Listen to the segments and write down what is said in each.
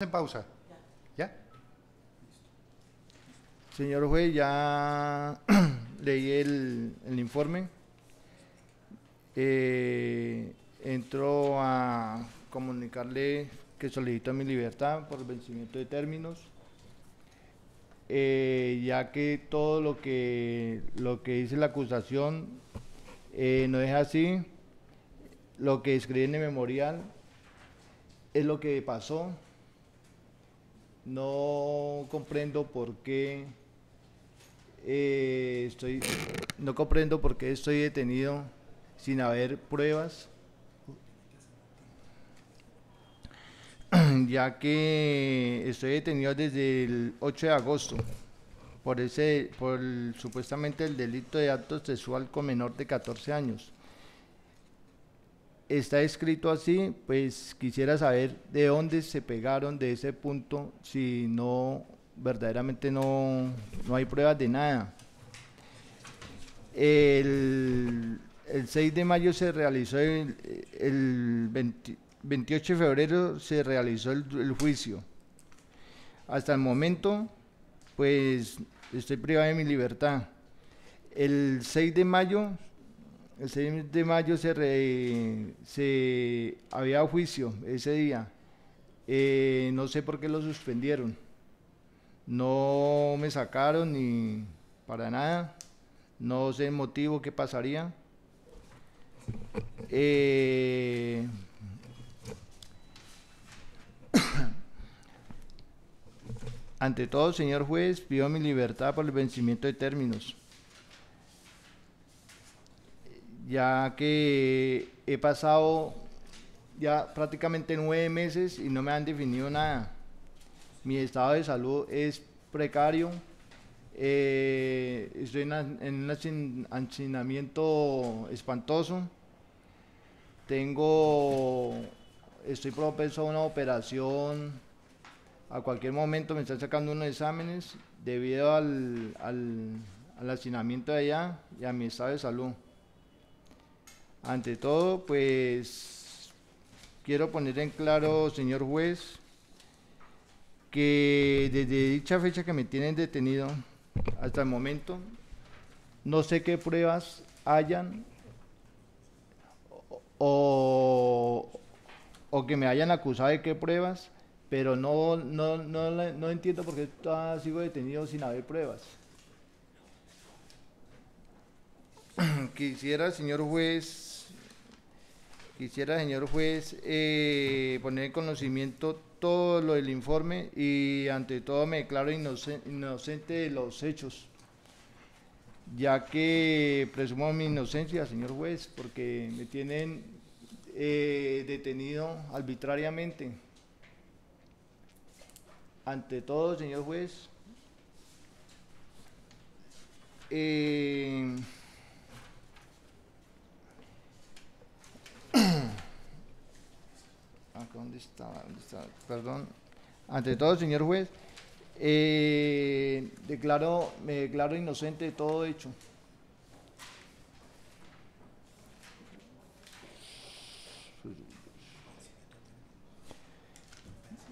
En pausa. ¿Ya? Señor juez, ya leí el informe. Entro a comunicarle que solicito mi libertad por vencimiento de términos, ya que todo lo que dice la acusación no es así. Lo que escribe en el memorial es lo que pasó. No comprendo por qué no comprendo por qué estoy detenido sin haber pruebas, ya que estoy detenido desde el 8 de agosto por supuestamente el delito de acto sexual con menor de 14 años. Está escrito así, pues quisiera saber de dónde se pegaron de ese punto, si no, verdaderamente no hay pruebas de nada. El 6 de mayo se realizó, el 28 de febrero se realizó el juicio. Hasta el momento, pues estoy privado de mi libertad. El 6 de mayo se había juicio ese día. No sé por qué lo suspendieron. No me sacaron ni para nada. No sé el motivo que pasaría. Ante todo, señor juez, pido mi libertad por el vencimiento de términos, ya que he pasado ya prácticamente 9 meses y no me han definido nada. Mi estado de salud es precario. Estoy en un hacinamiento espantoso. Estoy propenso a una operación. A cualquier momento me están sacando unos exámenes debido al hacinamiento de allá y a mi estado de salud. Ante todo, pues quiero poner en claro, señor juez, que desde dicha fecha que me tienen detenido hasta el momento, no sé qué pruebas hayan o que me hayan acusado de qué pruebas, pero no entiendo por qué todavía sigo detenido sin haber pruebas. Quisiera, señor juez, poner en conocimiento todo lo del informe y ante todo me declaro inocente de los hechos, ya que presumo mi inocencia, señor juez, porque me tienen detenido arbitrariamente. Ante todo, señor juez, ¿dónde está? Perdón. Ante todo, señor juez, me declaro inocente de todo hecho.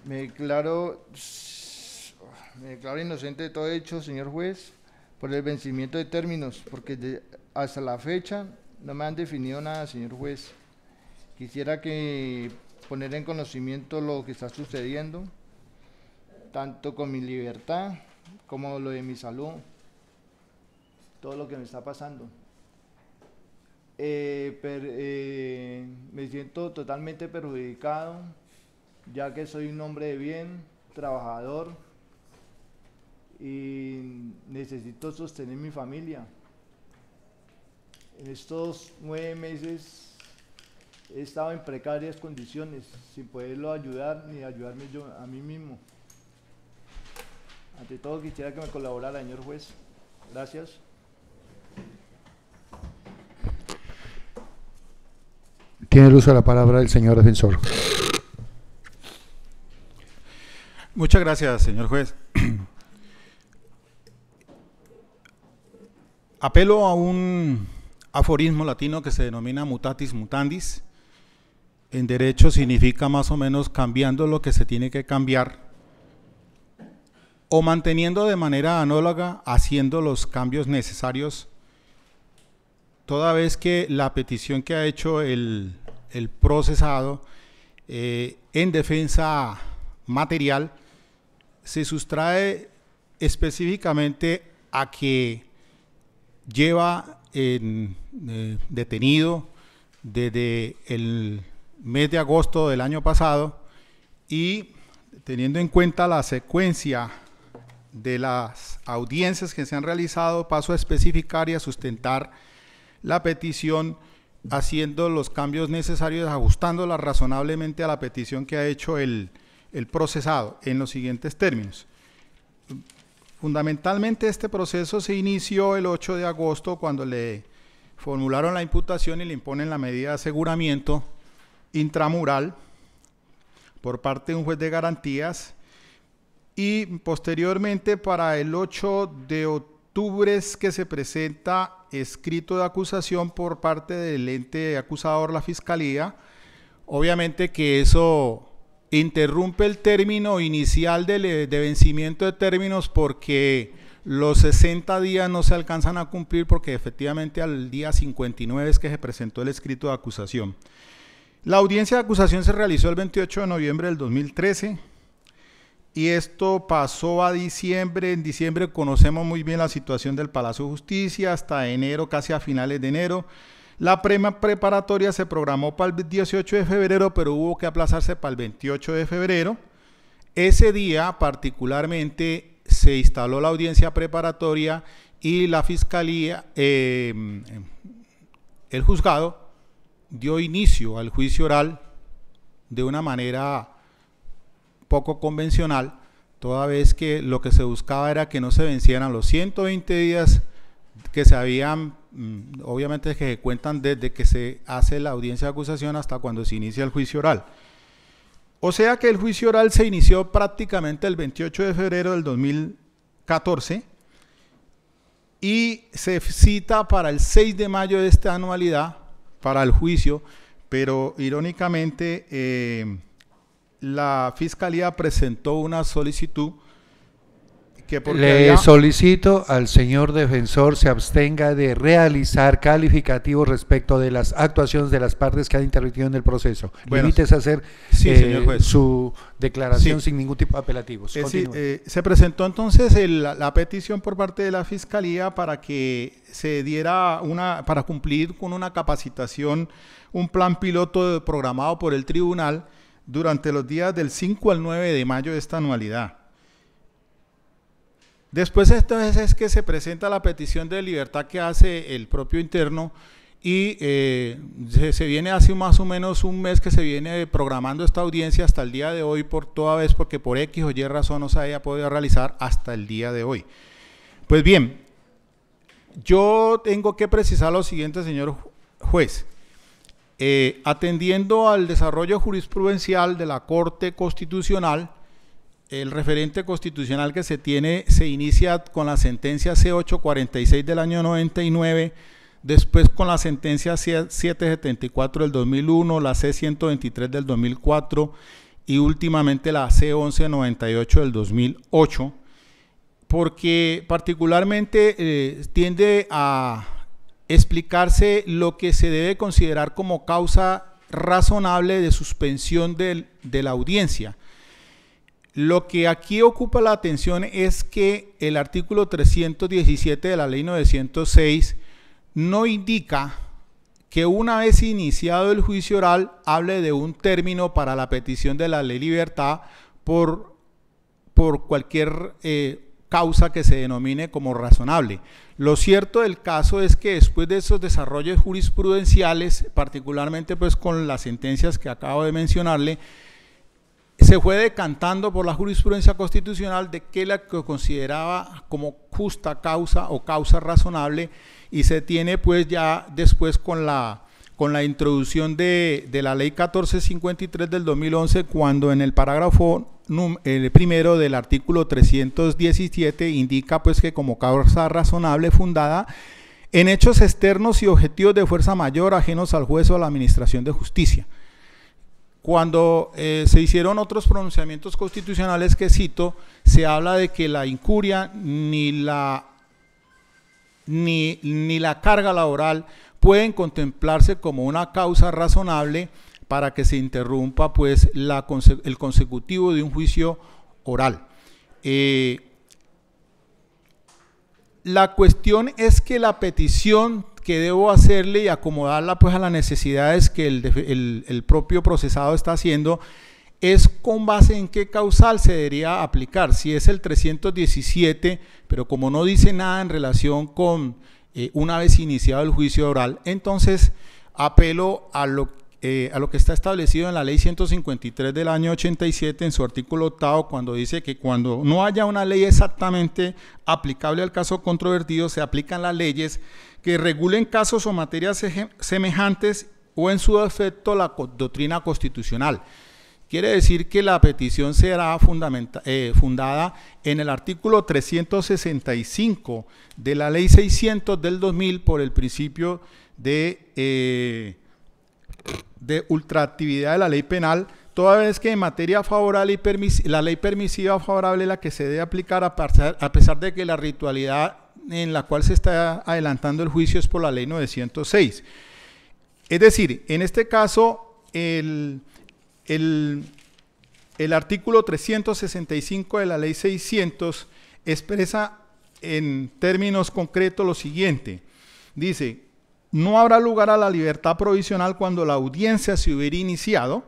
Me declaro inocente de todo hecho, señor juez, por el vencimiento de términos, porque hasta la fecha no me han definido nada, señor juez. Quisiera que poner en conocimiento lo que está sucediendo, tanto con mi libertad como lo de mi salud, todo lo que me está pasando. Me siento totalmente perjudicado, ya que soy un hombre de bien, trabajador, y necesito sostener mi familia. En estos 9 meses he estado en precarias condiciones, sin poderlo ayudar ni ayudarme yo a mí mismo. Ante todo, quisiera que me colaborara, señor juez. Gracias. Tiene el uso de la palabra el señor defensor. Muchas gracias, señor juez. Apelo a un aforismo latino que se denomina mutatis mutandis, en derecho significa más o menos cambiando lo que se tiene que cambiar o manteniendo de manera análoga, haciendo los cambios necesarios, toda vez que la petición que ha hecho el procesado en defensa material se sustrae específicamente a que lleva detenido desde el mes de agosto del año pasado, y teniendo en cuenta la secuencia de las audiencias que se han realizado, paso a especificar y a sustentar la petición haciendo los cambios necesarios, ajustándola razonablemente a la petición que ha hecho el procesado en los siguientes términos. Fundamentalmente este proceso se inició el 8 de agosto cuando le formularon la imputación y le imponen la medida de aseguramiento intramural por parte de un juez de garantías, y posteriormente para el 8 de octubre es que se presenta escrito de acusación por parte del ente acusador, la Fiscalía. Obviamente que eso interrumpe el término inicial de vencimiento de términos, porque los 60 días no se alcanzan a cumplir, porque efectivamente al día 59 es que se presentó el escrito de acusación. La audiencia de acusación se realizó el 28 de noviembre del 2013 y esto pasó a diciembre. En diciembre conocemos muy bien la situación del Palacio de Justicia, hasta enero, casi a finales de enero. La preparatoria se programó para el 18 de febrero, pero hubo que aplazarse para el 28 de febrero. Ese día particularmente se instaló la audiencia preparatoria y la Fiscalía, el juzgado, dio inicio al juicio oral de una manera poco convencional, toda vez que lo que se buscaba era que no se vencieran los 120 días que se habían, obviamente que se cuentan desde que se hace la audiencia de acusación hasta cuando se inicia el juicio oral. O sea que el juicio oral se inició prácticamente el 28 de febrero del 2014 y se cita para el 6 de mayo de esta anualidad para el juicio, pero irónicamente la Fiscalía presentó una solicitud que le solicito al señor defensor se abstenga de realizar calificativos respecto de las actuaciones de las partes que han intervenido en el proceso. Bueno, Limítese a hacer señor juez, su declaración sí, sin ningún tipo de apelativos. Se presentó entonces la petición por parte de la Fiscalía para que se diera para cumplir con una capacitación, un plan piloto programado por el tribunal durante los días del 5 al 9 de mayo de esta anualidad. Después entonces es que se presenta la petición de libertad que hace el propio interno y se viene hace más o menos un mes que se viene programando esta audiencia hasta el día de hoy, por toda vez porque por X o Y razón no se haya podido realizar hasta el día de hoy. Pues bien, yo tengo que precisar lo siguiente, señor juez. Atendiendo al desarrollo jurisprudencial de la Corte Constitucional, el referente constitucional que se tiene se inicia con la sentencia C846 del año 99, después con la sentencia C774 del 2001, la C123 del 2004 y últimamente la C1198 del 2008, porque particularmente tiende a explicarse lo que se debe considerar como causa razonable de suspensión de la audiencia. Lo que aquí ocupa la atención es que el artículo 317 de la ley 906 no indica que una vez iniciado el juicio oral hable de un término para la petición de la ley libertad por cualquier causa que se denomine como razonable. Lo cierto del caso es que después de esos desarrollos jurisprudenciales, particularmente pues con las sentencias que acabo de mencionarle, se fue decantando por la jurisprudencia constitucional de que la que consideraba como justa causa o causa razonable, y se tiene pues ya después con la introducción de la ley 1453 del 2011, cuando en el parágrafo primero del artículo 317 indica pues que como causa razonable fundada en hechos externos y objetivos de fuerza mayor ajenos al juez o a la administración de justicia. cuando se hicieron otros pronunciamientos constitucionales que cito, se habla de que la incuria ni la carga laboral pueden contemplarse como una causa razonable para que se interrumpa pues el consecutivo de un juicio oral. La cuestión es que la petición que debo hacerle y acomodarla pues a las necesidades que el propio procesado está haciendo es con base en qué causal se debería aplicar, si es el 317, pero como no dice nada en relación con una vez iniciado el juicio oral, entonces apelo a lo que está establecido en la ley 153 del año 87 en su artículo 8, cuando dice que cuando no haya una ley exactamente aplicable al caso controvertido, se aplican las leyes que regulen casos o materias semejantes o en su defecto la doctrina constitucional. Quiere decir que la petición será fundada en el artículo 365 de la ley 600 del 2000 por el principio de ultraactividad de la ley penal, toda vez que en materia favorable la ley permisiva favorable es la que se debe aplicar a pesar de que la ritualidad en la cual se está adelantando el juicio es por la ley 906. Es decir, en este caso el artículo 365 de la ley 600 expresa en términos concretos lo siguiente. Dice: no habrá lugar a la libertad provisional cuando la audiencia se hubiera iniciado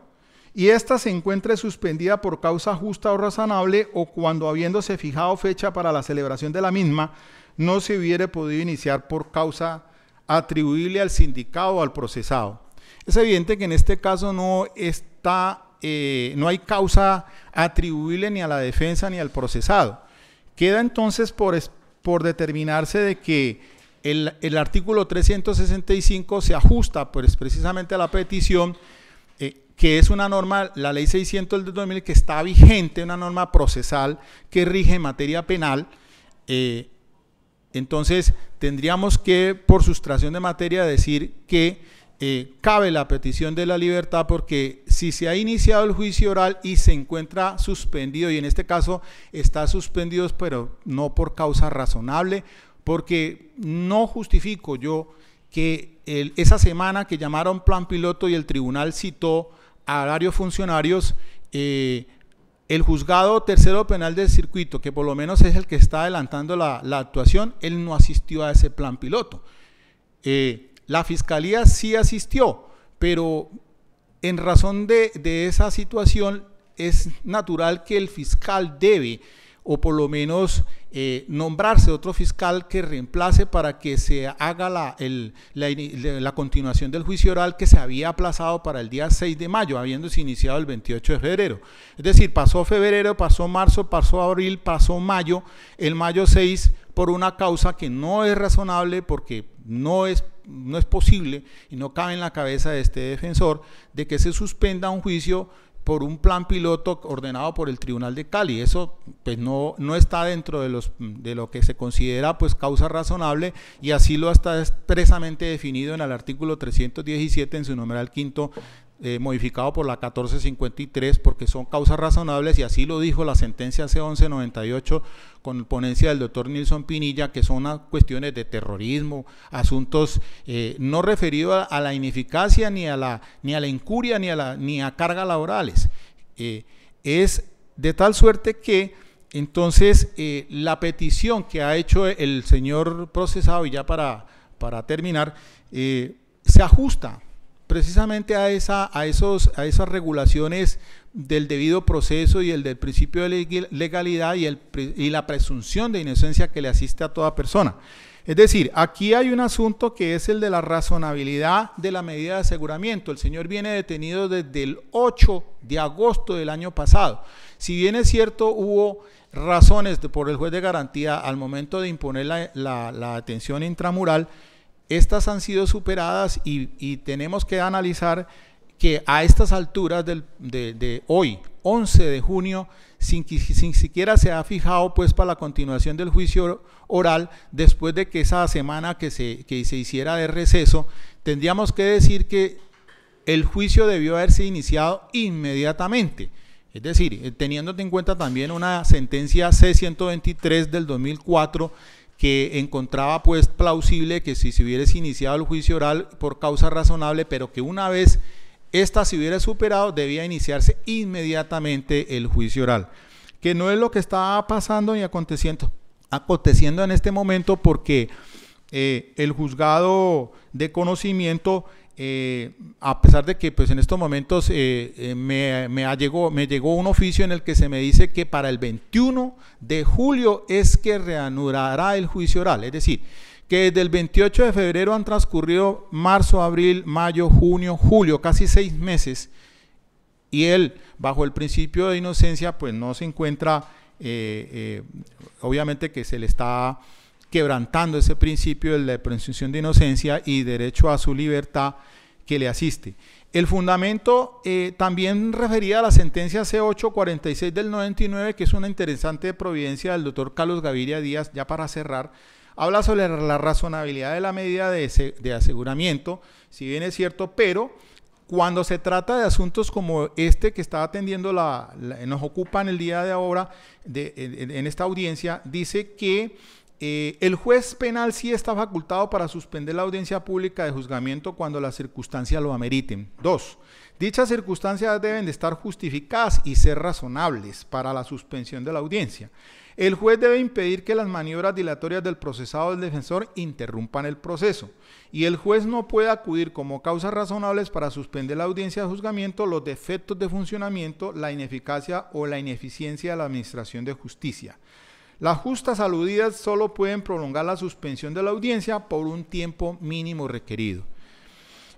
y ésta se encuentre suspendida por causa justa o razonable, o cuando, habiéndose fijado fecha para la celebración de la misma, no se hubiera podido iniciar por causa atribuible al sindicado o al procesado. Es evidente que en este caso no hay causa atribuible ni a la defensa ni al procesado. Queda entonces por determinarse de que el artículo 365 se ajusta pues precisamente a la petición, que es una norma, la ley 600 del 2000, que está vigente, una norma procesal que rige en materia penal. Entonces tendríamos que, por sustracción de materia, decir que cabe la petición de la libertad, porque si se ha iniciado el juicio oral y se encuentra suspendido, y en este caso está suspendido pero no por causa razonable, porque no justifico yo que esa semana que llamaron plan piloto y el tribunal citó a varios funcionarios, el juzgado tercero penal del circuito, que por lo menos es el que está adelantando la actuación, él no asistió a ese plan piloto. La fiscalía sí asistió, pero en razón de esa situación es natural que el fiscal debe, o por lo menos nombrarse otro fiscal que reemplace para que se haga la continuación del juicio oral, que se había aplazado para el día 6 de mayo, habiéndose iniciado el 28 de febrero. Es decir, pasó febrero, pasó marzo, pasó abril, pasó mayo, el mayo 6, por una causa que no es razonable, porque no es posible y no cabe en la cabeza de este defensor de que se suspenda un juicio por un plan piloto ordenado por el Tribunal de Cali. Eso pues no está dentro de lo que se considera pues causa razonable, y así lo está expresamente definido en el artículo 317 en su numeral quinto, modificado por la 1453, porque son causas razonables, y así lo dijo la sentencia C1198 con ponencia del doctor Nilson Pinilla, que son cuestiones de terrorismo, asuntos no referidos a la ineficacia ni a la incuria ni a cargas laborales. Es de tal suerte que entonces la petición que ha hecho el señor procesado, y ya para terminar, se ajusta precisamente a esas regulaciones del debido proceso y el del principio de legalidad y la presunción de inocencia que le asiste a toda persona. Es decir, aquí hay un asunto que es el de la razonabilidad de la medida de aseguramiento. El señor viene detenido desde el 8 de agosto del año pasado. Si bien es cierto, hubo razones por el juez de garantía al momento de imponer la detención intramural, estas han sido superadas, y tenemos que analizar que a estas alturas de hoy, 11 de junio, sin siquiera se ha fijado pues para la continuación del juicio oral, después de que esa semana que se hiciera de receso, tendríamos que decir que el juicio debió haberse iniciado inmediatamente. Es decir, teniendo en cuenta también una sentencia C-123 del 2004 que encontraba pues plausible que si se hubiese iniciado el juicio oral por causa razonable, pero que una vez esta se hubiera superado, debía iniciarse inmediatamente el juicio oral, que no es lo que está pasando y aconteciendo en este momento, porque el juzgado de conocimiento, a pesar de que pues en estos momentos me llegó un oficio en el que se me dice que para el 21 de julio es que reanudará el juicio oral, es decir, que desde el 28 de febrero han transcurrido marzo, abril, mayo, junio, julio, casi 6 meses, y él, bajo el principio de inocencia, pues no se encuentra, obviamente que se le está quebrantando ese principio de la presunción de inocencia y derecho a su libertad que le asiste. El fundamento también refería a la sentencia C-846 del 99, que es una interesante providencia del doctor Carlos Gaviria Díaz, ya para cerrar. Habla sobre la razonabilidad de la medida de aseguramiento, si bien es cierto, pero cuando se trata de asuntos como este que está atendiendo nos ocupa en el día de ahora, en esta audiencia, dice que el juez penal sí está facultado para suspender la audiencia pública de juzgamiento cuando las circunstancias lo ameriten. 2. Dichas circunstancias deben de estar justificadas y ser razonables para la suspensión de la audiencia. El juez debe impedir que las maniobras dilatorias del procesado o del defensor interrumpan el proceso, y el juez no puede acudir como causas razonables para suspender la audiencia de juzgamiento los defectos de funcionamiento, la ineficacia o la ineficiencia de la administración de justicia. Las justas aludidas solo pueden prolongar la suspensión de la audiencia por un tiempo mínimo requerido.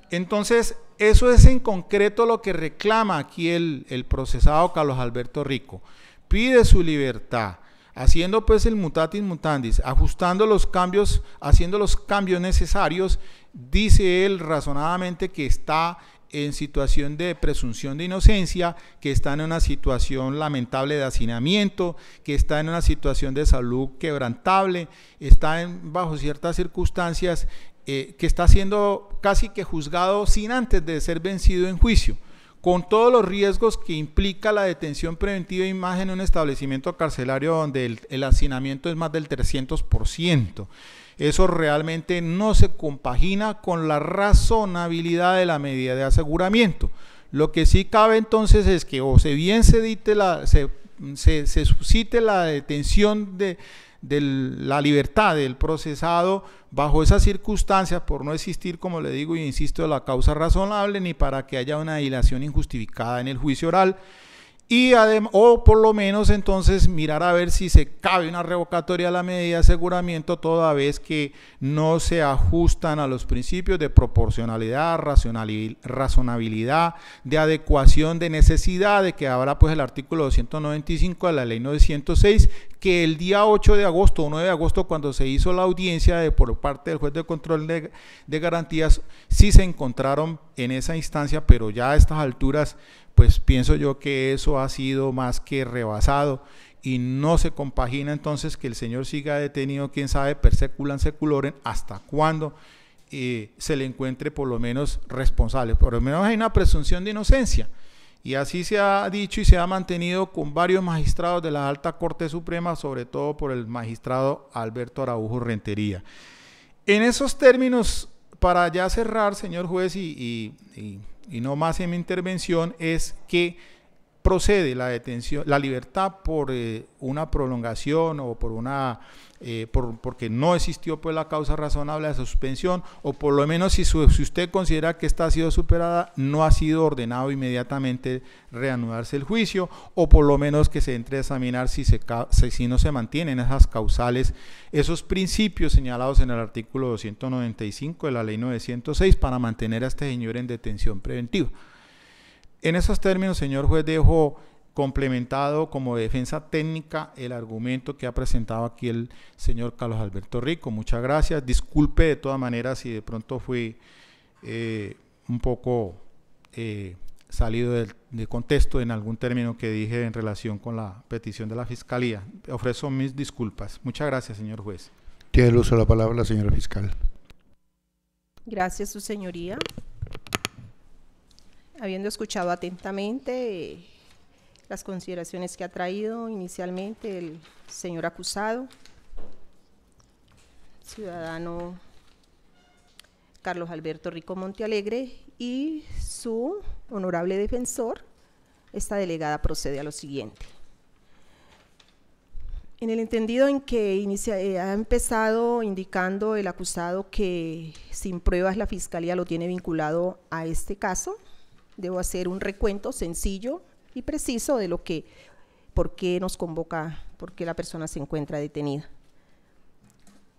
Entonces, eso es en concreto lo que reclama aquí el procesado Carlos Alberto Rico. Pide su libertad, haciendo pues el mutatis mutandis, ajustando los cambios, haciendo los cambios necesarios. Dice él razonadamente que está en situación de presunción de inocencia, que está en una situación lamentable de hacinamiento, que está en una situación de salud quebrantable, está bajo ciertas circunstancias, que está siendo casi que juzgado sin antes de ser vencido en juicio, con todos los riesgos que implica la detención preventiva y más en un establecimiento carcelario donde el hacinamiento es más del 300%. Eso realmente no se compagina con la razonabilidad de la medida de aseguramiento. Lo que sí cabe entonces es que o se suscite la detención de la libertad del procesado bajo esas circunstancias, por no existir, como le digo y insisto, la causa razonable, ni para que haya una dilación injustificada en el juicio oral, o por lo menos entonces mirar a ver si se cabe una revocatoria a la medida de aseguramiento, toda vez que no se ajustan a los principios de proporcionalidad, razonabilidad, de adecuación, de necesidad, de que habrá pues el artículo 295 de la ley 906, que el día 8 de agosto o 9 de agosto, cuando se hizo la audiencia por parte del juez de control de garantías, sí se encontraron en esa instancia, pero ya a estas alturas pues pienso yo que eso ha sido más que rebasado y no se compagina entonces que el señor siga detenido, quién sabe, per seculam seculorum, hasta cuándo se le encuentre por lo menos responsable. Por lo menos hay una presunción de inocencia, y así se ha dicho y se ha mantenido con varios magistrados de la Alta Corte Suprema, sobre todo por el magistrado Alberto Araujo Rentería. En esos términos, para ya cerrar, señor juez, y no más en mi intervención, es que procede la detención, la libertad por una prolongación o por porque no existió pues la causa razonable de suspensión, o por lo menos si usted considera que esta ha sido superada, no ha sido ordenado inmediatamente reanudarse el juicio, o por lo menos que se entre a examinar si no se mantienen esas causales, esos principios señalados en el artículo 295 de la ley 906 para mantener a este señor en detención preventiva. En esos términos, señor juez, dejo complementado como defensa técnica el argumento que ha presentado aquí el señor Carlos Alberto Rico. Muchas gracias. Disculpe de todas maneras si de pronto fui un poco salido de contexto en algún término que dije en relación con la petición de la Fiscalía. Ofrezco mis disculpas. Muchas gracias, señor juez. Tiene el uso de la palabra la señora fiscal. Gracias, su señoría. habiendo escuchado atentamente las consideraciones que ha traído inicialmente el señor acusado, ciudadano Carlos Alberto Rico Montealegre, y su honorable defensor, esta delegada procede a lo siguiente. En el entendido en que ha empezado indicando el acusado que sin pruebas la Fiscalía lo tiene vinculado a este caso, debo hacer un recuento sencillo y preciso de lo que, por qué nos convoca, por qué la persona se encuentra detenida.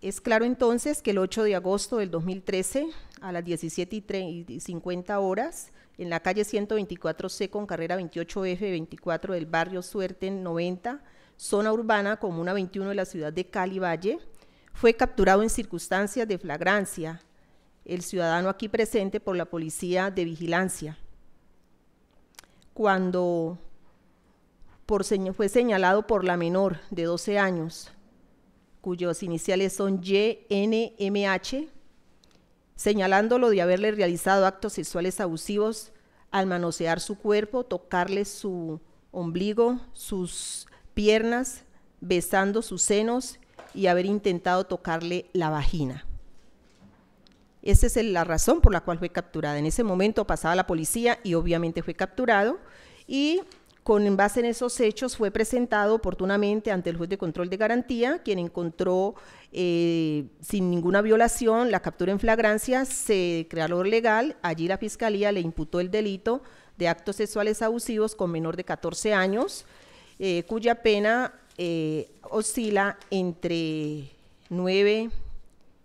Es claro entonces que el 8 de agosto del 2013, a las 17:50 horas, en la calle 124C con carrera 28F24 del barrio Suerte 90, zona urbana, comuna 21 de la ciudad de Cali Valle, fue capturado en circunstancias de flagrancia el ciudadano aquí presente por la Policía de Vigilancia, cuando fue señalado por la menor de 12 años, cuyos iniciales son YNMH, señalándolo de haberle realizado actos sexuales abusivos al manosear su cuerpo, tocarle su ombligo, sus piernas, besando sus senos y haber intentado tocarle la vagina. Esa es la razón por la cual fue capturada. En ese momento pasaba la policía y obviamente fue capturado, y con base en esos hechos fue presentado oportunamente ante el juez de control de garantía, quien encontró sin ninguna violación la captura en flagrancia, se declaró legal. Allí la Fiscalía le imputó el delito de actos sexuales abusivos con menor de 14 años, cuya pena oscila entre 9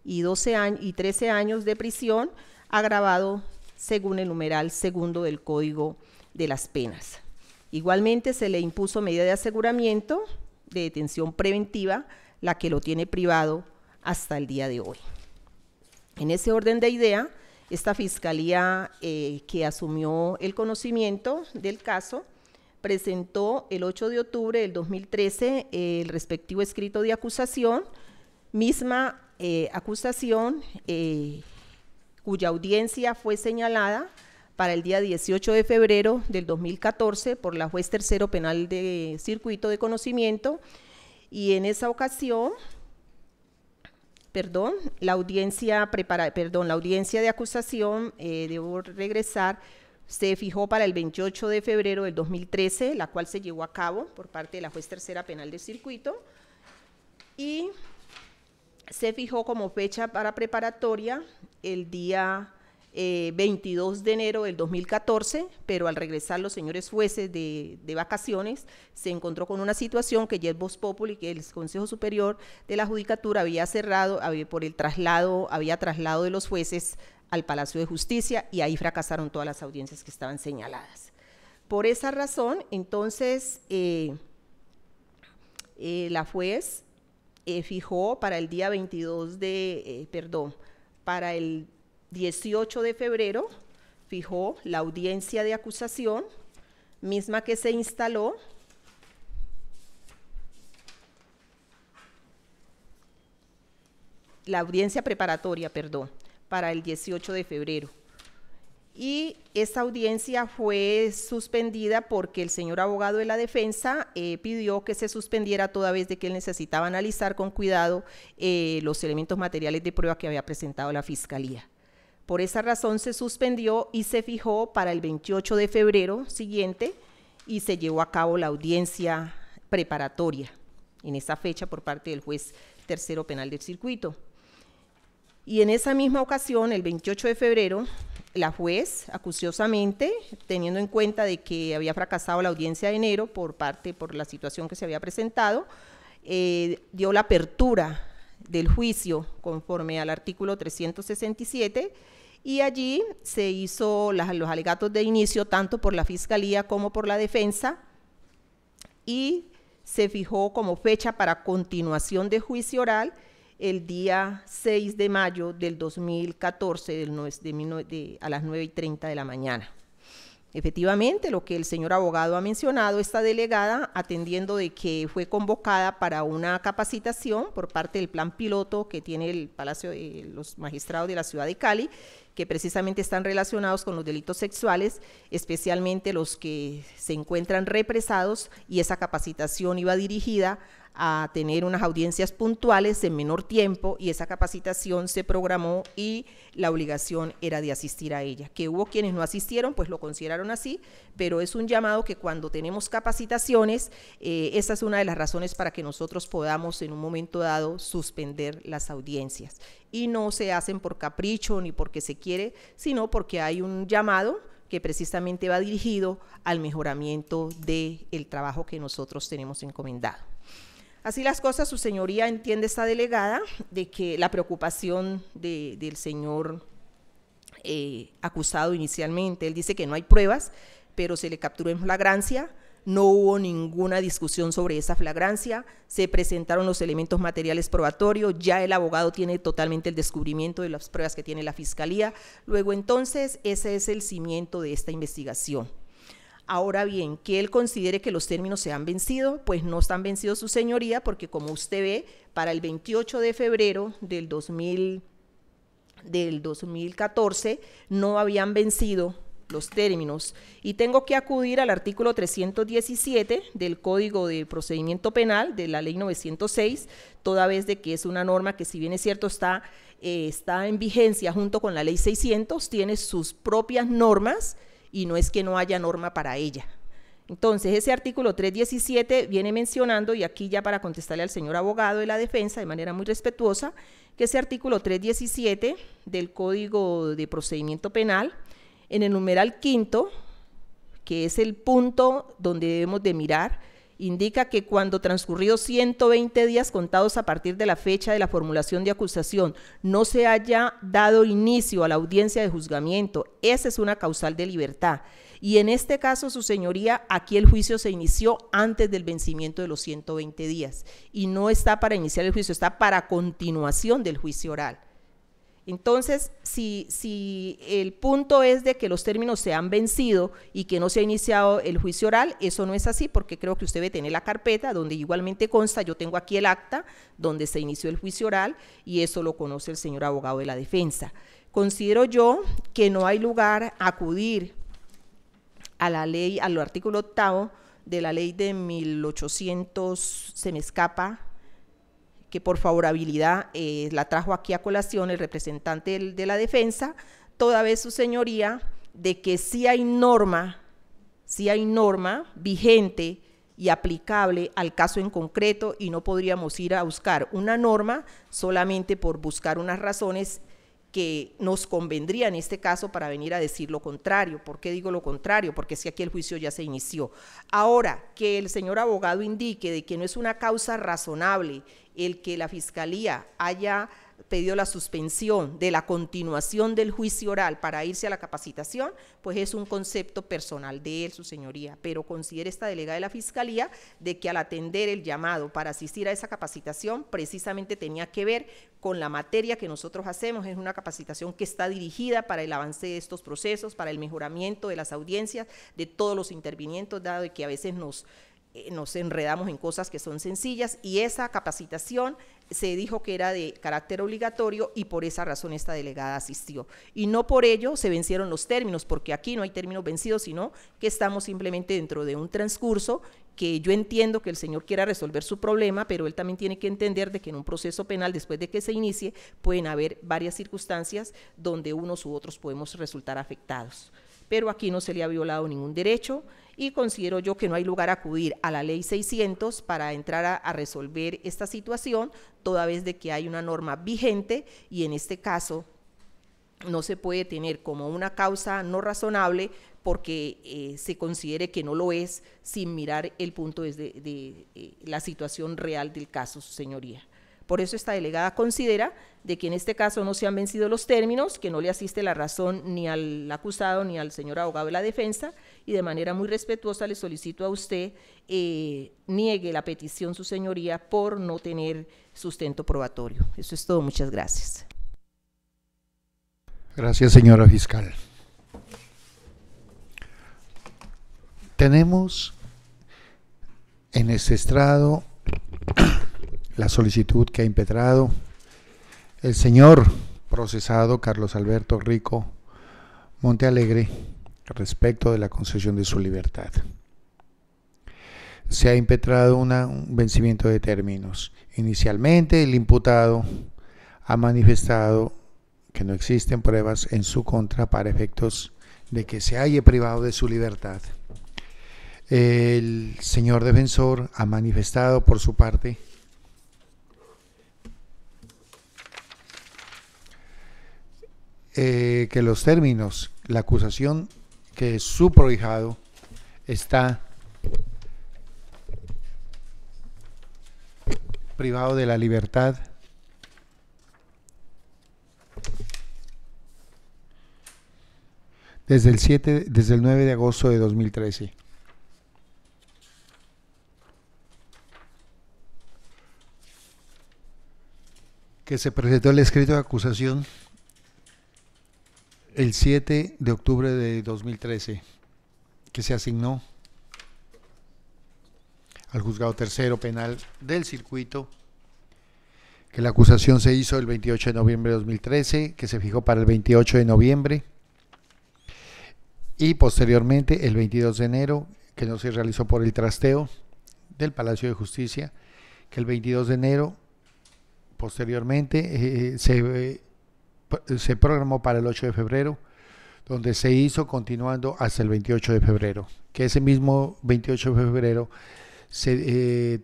y 12 años y 13 años de prisión, agravado según el numeral segundo del Código de las Penas. Igualmente se le impuso medida de aseguramiento de detención preventiva, la que lo tiene privado hasta el día de hoy. En ese orden de idea, esta Fiscalía que asumió el conocimiento del caso presentó el 8 de octubre del 2013 el respectivo escrito de acusación, misma acusación cuya audiencia fue señalada para el día 18 de febrero del 2014 por la juez tercero penal de circuito de conocimiento, y en esa ocasión, la audiencia de acusación, debo regresar, se fijó para el 28 de febrero del 2013, la cual se llevó a cabo por parte de la juez tercera penal de circuito, y se fijó como fecha para preparatoria el día 22 de enero del 2014, pero al regresar los señores jueces de vacaciones se encontró con una situación que ya el Vox Populi, que el Consejo Superior de la Judicatura había cerrado por el traslado de los jueces al Palacio de Justicia, y ahí fracasaron todas las audiencias que estaban señaladas. Por esa razón, entonces, la juez fijó para el día para el 18 de febrero, fijó la audiencia de acusación, misma que se instaló la audiencia preparatoria, para el 18 de febrero. Y esa audiencia fue suspendida porque el señor abogado de la defensa pidió que se suspendiera toda vez de que él necesitaba analizar con cuidado los elementos materiales de prueba que había presentado la Fiscalía. Por esa razón se suspendió y se fijó para el 28 de febrero siguiente, y se llevó a cabo la audiencia preparatoria en esa fecha por parte del juez tercero penal del circuito. Y en esa misma ocasión, el 28 de febrero, la juez, acuciosamente, teniendo en cuenta de que había fracasado la audiencia de enero por la situación que se había presentado, dio la apertura del juicio conforme al artículo 367, y allí se hizo los alegatos de inicio tanto por la Fiscalía como por la defensa, y se fijó como fecha para continuación de juicio oral el día 6 de mayo del 2014 a las 9:30 de la mañana. Efectivamente, lo que el señor abogado ha mencionado, esta delegada, atendiendo de que fue convocada para una capacitación por parte del plan piloto que tiene el Palacio de los Magistrados de la ciudad de Cali, que precisamente están relacionados con los delitos sexuales, especialmente los que se encuentran represados, y esa capacitación iba dirigida a tener unas audiencias puntuales en menor tiempo, y esa capacitación se programó y la obligación era de asistir a ella. Que hubo quienes no asistieron, pues lo consideraron así, pero es un llamado que cuando tenemos capacitaciones, esa es una de las razones para que nosotros podamos en un momento dado suspender las audiencias. Y no se hacen por capricho ni porque se quiere, sino porque hay un llamado que precisamente va dirigido al mejoramiento del trabajo que nosotros tenemos encomendado. Así las cosas, su señoría entiende, esta delegada, de que la preocupación del señor acusado inicialmente, él dice que no hay pruebas, pero se le capturó en flagrancia, no hubo ninguna discusión sobre esa flagrancia, se presentaron los elementos materiales probatorios, ya el abogado tiene totalmente el descubrimiento de las pruebas que tiene la fiscalía, luego entonces ese es el cimiento de esta investigación. Ahora bien, que él considere que los términos se han vencido, pues no están vencidos, su señoría, porque como usted ve, para el 28 de febrero del 2014 no habían vencido los términos, y tengo que acudir al artículo 317 del Código de Procedimiento Penal de la Ley 906, toda vez de que es una norma que, si bien es cierto está en vigencia junto con la Ley 600, tiene sus propias normas, y no es que no haya norma para ella. Entonces, ese artículo 317 viene mencionando, y aquí ya para contestarle al señor abogado de la defensa de manera muy respetuosa, que ese artículo 317 del Código de Procedimiento Penal, en el numeral quinto, que es el punto donde debemos de mirar, indica que cuando transcurridos 120 días contados a partir de la fecha de la formulación de acusación no se haya dado inicio a la audiencia de juzgamiento, esa es una causal de libertad. Y en este caso, su señoría, aquí el juicio se inició antes del vencimiento de los 120 días y no está para iniciar el juicio, está para continuación del juicio oral. Entonces, si el punto es de que los términos se han vencido y que no se ha iniciado el juicio oral, eso no es así, porque creo que usted debe tener la carpeta donde igualmente consta, yo tengo aquí el acta donde se inició el juicio oral, y eso lo conoce el señor abogado de la defensa. Considero yo que no hay lugar a acudir a la ley, al artículo 8º de la ley de 1800, se me escapa, que por favorabilidad la trajo aquí a colación el representante de la defensa, toda vez, su señoría, de que sí hay norma vigente y aplicable al caso en concreto, y no podríamos ir a buscar una norma solamente por buscar unas razones que nos convendría en este caso para venir a decir lo contrario. ¿Por qué digo lo contrario? Porque si aquí el juicio ya se inició. Ahora, que el señor abogado indique de que no es una causa razonable el que la fiscalía haya pedido la suspensión de la continuación del juicio oral para irse a la capacitación, pues es un concepto personal de él, su señoría, pero considere esta delegada de la fiscalía de que al atender el llamado para asistir a esa capacitación precisamente tenía que ver con la materia que nosotros hacemos. Es una capacitación que está dirigida para el avance de estos procesos, para el mejoramiento de las audiencias, de todos los intervinientes, dado de que a veces nos enredamos en cosas que son sencillas, y esa capacitación se dijo que era de carácter obligatorio, y por esa razón esta delegada asistió. Y no por ello se vencieron los términos, porque aquí no hay términos vencidos, sino que estamos simplemente dentro de un transcurso que yo entiendo que el señor quiera resolver su problema, pero él también tiene que entender de que en un proceso penal, después de que se inicie, pueden haber varias circunstancias donde unos u otros podemos resultar afectados. Pero aquí no se le ha violado ningún derecho, y considero yo que no hay lugar a acudir a la ley 600 para entrar a resolver esta situación, toda vez de que hay una norma vigente, y en este caso no se puede tener como una causa no razonable porque se considere que no lo es, sin mirar el punto desde la situación real del caso, su señoría. Por eso esta delegada considera de que en este caso no se han vencido los términos, que no le asiste la razón ni al acusado ni al señor abogado de la defensa, y de manera muy respetuosa le solicito a usted niegue la petición, su señoría, por no tener sustento probatorio. Eso es todo, muchas gracias. Gracias, señora fiscal. Tenemos en este estrado la solicitud que ha impetrado el señor procesado Carlos Alberto Rico Montealegre respecto de la concesión de su libertad. Se ha impetrado un vencimiento de términos. Inicialmente, el imputado ha manifestado que no existen pruebas en su contra para efectos de que se haya privado de su libertad. El señor defensor ha manifestado por su parte que los términos, la acusación que su prohijado está privado de la libertad desde el 9 de agosto de 2013. Que se presentó el escrito de acusación el 7 de octubre de 2013, que se asignó al Juzgado Tercero Penal del Circuito, que la acusación se hizo el 28 de noviembre de 2013, que se fijó para el 28 de noviembre, y posteriormente el 22 de enero, que no se realizó por el trasteo del Palacio de Justicia, que el 22 de enero posteriormente se programó para el 8 de febrero, donde se hizo continuando hasta el 28 de febrero, que ese mismo 28 de febrero,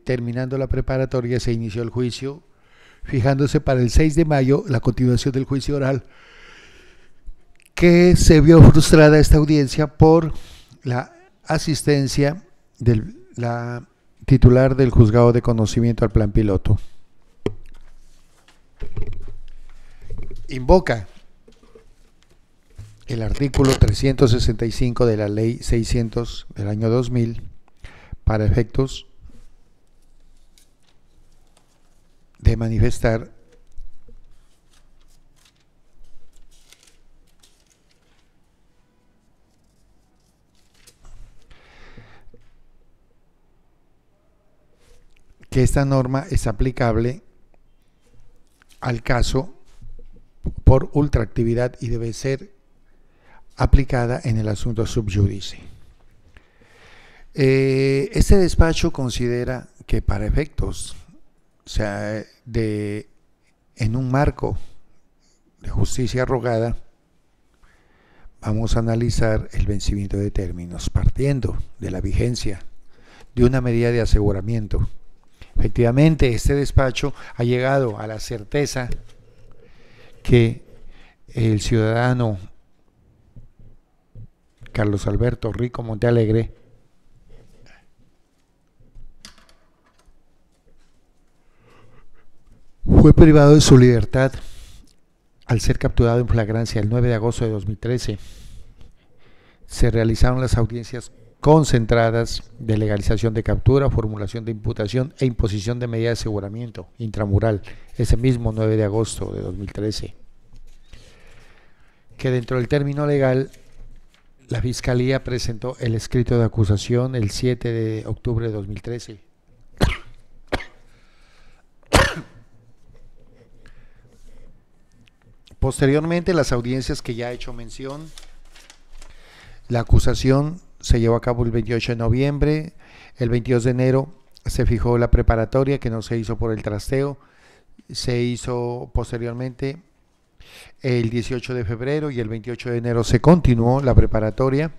terminando la preparatoria, se inició el juicio, fijándose para el 6 de mayo la continuación del juicio oral, que se vio frustrada esta audiencia por la asistencia de la titular del Juzgado de Conocimiento al Plan Piloto. Invoca el artículo 365 de la Ley 600 del año 2000 para efectos de manifestar que esta norma es aplicable al caso por ultraactividad y debe ser aplicada en el asunto sub judice. Este despacho considera que para efectos, o sea, en un marco de justicia rogada, vamos a analizar el vencimiento de términos partiendo de la vigencia de una medida de aseguramiento. Efectivamente, este despacho ha llegado a la certeza que el ciudadano Carlos Alberto Rico Montealegre fue privado de su libertad al ser capturado en flagrancia el 9 de agosto de 2013. Se realizaron las audiencias concentradas de legalización de captura, formulación de imputación e imposición de medida de aseguramiento intramural ese mismo 9 de agosto de 2013, que dentro del término legal la Fiscalía presentó el escrito de acusación el 7 de octubre de 2013. Posteriormente, las audiencias que ya he hecho mención, la acusación se llevó a cabo el 28 de noviembre, el 22 de enero se fijó la preparatoria que no se hizo por el trasteo, se hizo posteriormente el 18 de febrero y el 28 de enero se continuó la preparatoria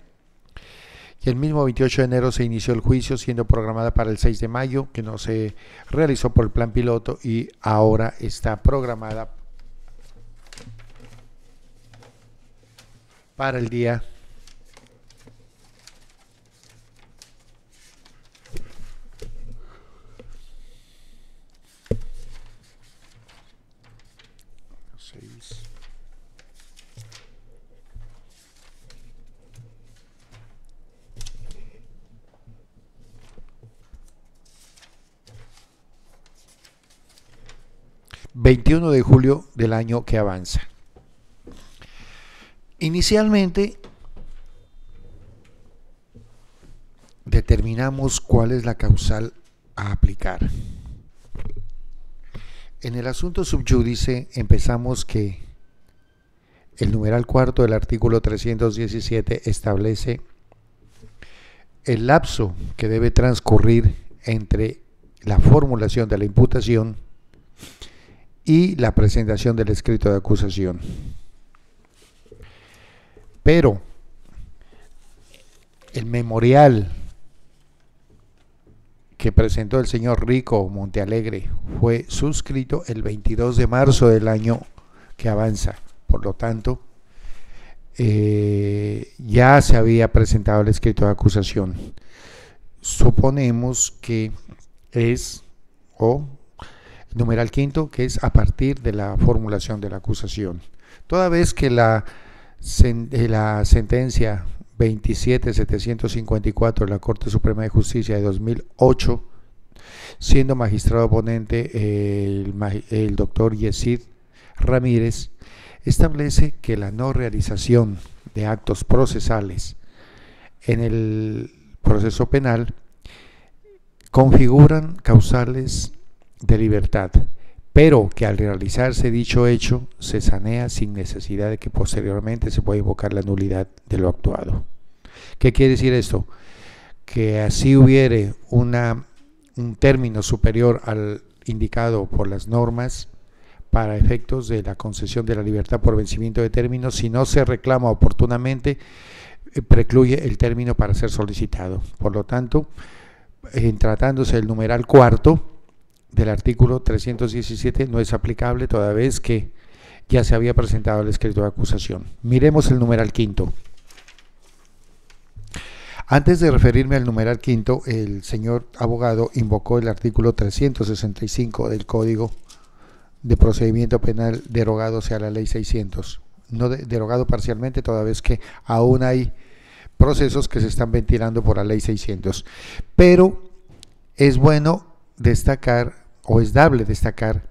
y el mismo 28 de enero se inició el juicio, siendo programada para el 6 de mayo, que no se realizó por el plan piloto y ahora está programada para el día 21 de julio del año que avanza. Inicialmente, determinamos cuál es la causal a aplicar. En el asunto subyúdice empezamos que el numeral cuarto del artículo 317 establece el lapso que debe transcurrir entre la formulación de la imputación y la presentación del escrito de acusación. Pero el memorial que presentó el señor Rico Montealegre fue suscrito el 22 de marzo del año que avanza. Por lo tanto, ya se había presentado el escrito de acusación. Suponemos que es, numeral quinto, que es a partir de la formulación de la acusación. Toda vez que la sentencia 27754 de la Corte Suprema de Justicia de 2008, siendo magistrado ponente el doctor Yesid Ramírez, establece que la no realización de actos procesales en el proceso penal configuran causales de libertad, pero que al realizarse dicho hecho se sanea sin necesidad de que posteriormente se pueda invocar la nulidad de lo actuado. ¿Qué quiere decir esto? Que así hubiere un término superior al indicado por las normas para efectos de la concesión de la libertad por vencimiento de términos, si no se reclama oportunamente, precluye el término para ser solicitado. Por lo tanto, en tratándose del numeral cuarto del artículo 317, no es aplicable toda vez que ya se había presentado el escrito de acusación. Miremos el numeral quinto. Antes de referirme al numeral quinto, el señor abogado invocó el artículo 365 del Código de Procedimiento Penal, derogado sea la Ley 600. No derogado parcialmente, toda vez que aún hay procesos que se están ventilando por la Ley 600. Pero es bueno destacar, o es dable destacar,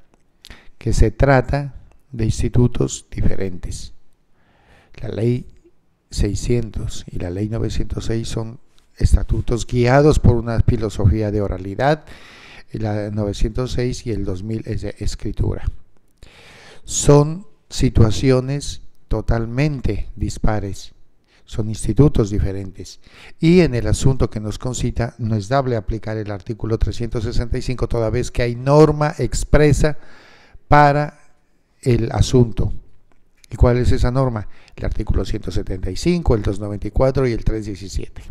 que se trata de institutos diferentes. La Ley 600 y la Ley 906 son estatutos guiados por una filosofía de oralidad, y la 906 y el 2000 es de escritura. Son situaciones totalmente dispares, son institutos diferentes, y en el asunto que nos concita no es dable aplicar el artículo 365 toda vez que hay norma expresa para el asunto. ¿Y cuál es esa norma? El artículo 175, el 294 y el 317.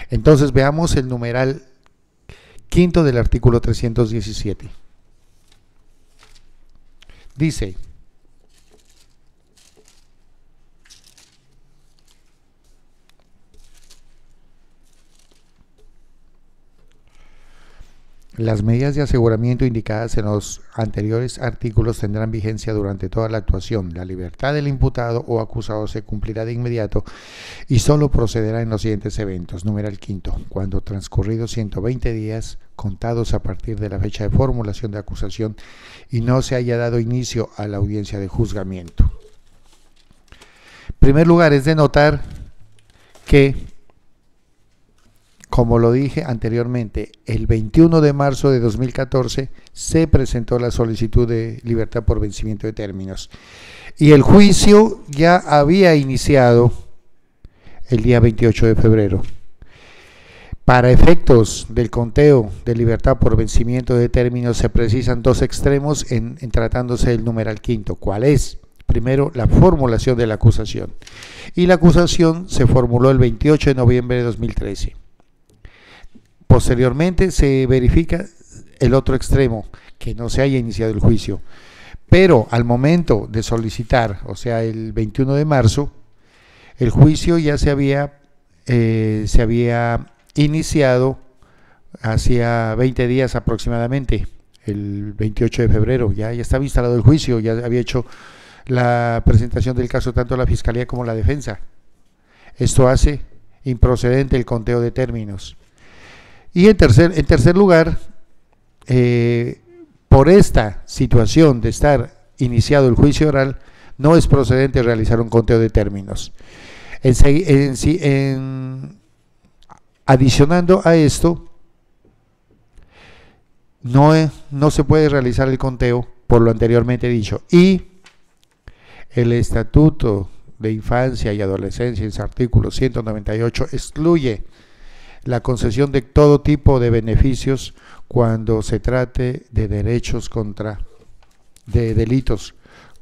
Entonces veamos el numeral quinto del artículo 317. Dice: las medidas de aseguramiento indicadas en los anteriores artículos tendrán vigencia durante toda la actuación. La libertad del imputado o acusado se cumplirá de inmediato y solo procederá en los siguientes eventos. Numeral quinto: cuando transcurridos 120 días contados a partir de la fecha de formulación de acusación y no se haya dado inicio a la audiencia de juzgamiento. En primer lugar, es de notar que, como lo dije anteriormente, el 21 de marzo de 2014 se presentó la solicitud de libertad por vencimiento de términos y el juicio ya había iniciado el día 28 de febrero. Para efectos del conteo de libertad por vencimiento de términos se precisan dos extremos en tratándose del numeral quinto. ¿Cuál es? Primero, la formulación de la acusación. Y la acusación se formuló el 28 de noviembre de 2013. Posteriormente se verifica el otro extremo, que no se haya iniciado el juicio. Pero al momento de solicitar, o sea, el 21 de marzo, el juicio ya se había iniciado hacía 20 días aproximadamente, el 28 de febrero. Ya estaba instalado el juicio, ya había hecho la presentación del caso tanto la Fiscalía como la Defensa. Esto hace improcedente el conteo de términos. Y en tercer lugar, por esta situación de estar iniciado el juicio oral, no es procedente Adicionando a esto, no se puede realizar el conteo por lo anteriormente dicho, y el Estatuto de Infancia y Adolescencia en su artículo 198 excluye la concesión de todo tipo de beneficios cuando se trate de delitos